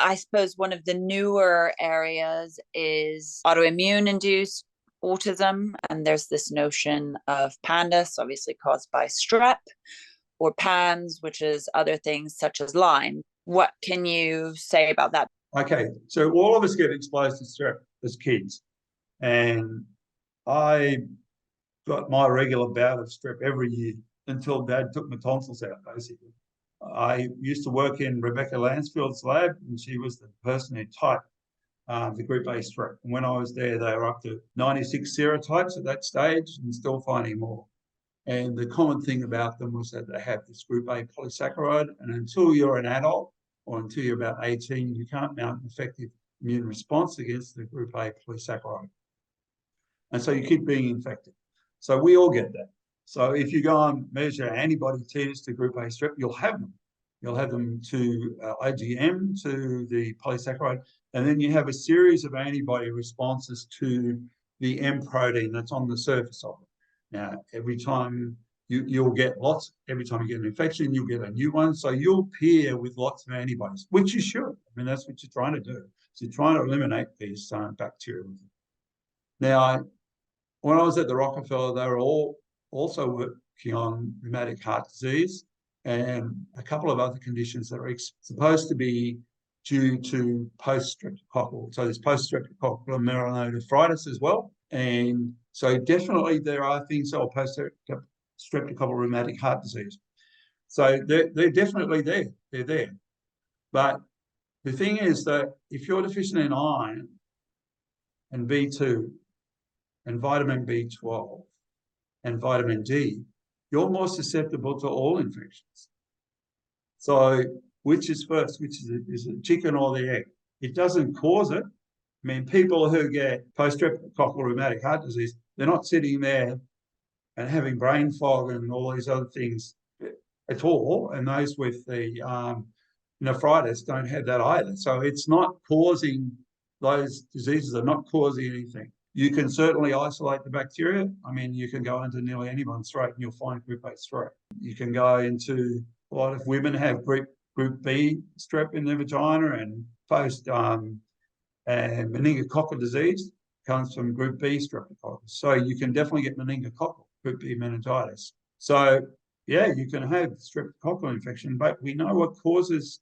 I suppose one of the newer areas is autoimmune induced autism. And there's this notion of PANDAS, obviously caused by strep, or PANS, which is other things such as Lyme. What can you say about that? Okay, so all of us get exposed to strep as kids. And I got my regular bout of strep every year until Dad took my tonsils out, basically. I used to work in Rebecca Lansfield's lab, and she was the person who typed the group A strep. And when I was there, they were up to 96 serotypes at that stage and still finding more. And the common thing about them was that they have this group A polysaccharide, and until you're an adult or until you're about 18, you can't mount an effective immune response against the group A polysaccharide. And so you keep being infected. So we all get that. So if you go and measure antibody titers to group A strep, you'll have them. You'll have them to IgM, to the polysaccharide, and then you have a series of antibody responses to the M protein that's on the surface of it. Now, every time you'll get lots, every time you get an infection, you'll get a new one. So you'll pair with lots of antibodies, which you should. I mean, that's what you're trying to do. So you're trying to eliminate these bacteria. Now, when I was at the Rockefeller, they were all also working on rheumatic heart disease and a couple of other conditions that are supposed to be due to post-streptococcal. So there's post-streptococcal glomerulonephritis as well. And so definitely there are things that are post-streptococcal rheumatic heart disease. So they're definitely there. They're there. But the thing is that if you're deficient in iron and B2 and vitamin B12 and vitamin D, you're more susceptible to all infections. So which is first? Which is it chicken or the egg? It doesn't cause it. I mean, people who get post-streptococcal rheumatic heart disease, they're not sitting there and having brain fog and all these other things at all. And those with the nephritis don't have that either. So it's not causing, those diseases are not causing anything. You can certainly isolate the bacteria. I mean, you can go into nearly anyone's throat and you'll find group A strep. You can go into, a lot of women have group B strep in their vagina, and and meningococcal disease comes from group B streptococcus. So you can definitely get meningococcal, group B meningitis. So yeah, you can have streptococcal infection, but we know what causes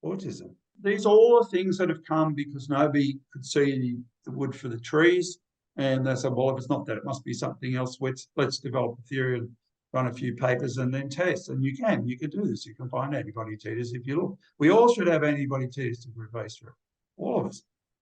autism. These are all things that have come because nobody could see the wood for the trees. And they said, well, if it's not that, it must be something else. Let's develop a theory and run a few papers and then test. And you can do this. You can find antibody titers if you look. We all should have antibody titers to group A strep, all of us.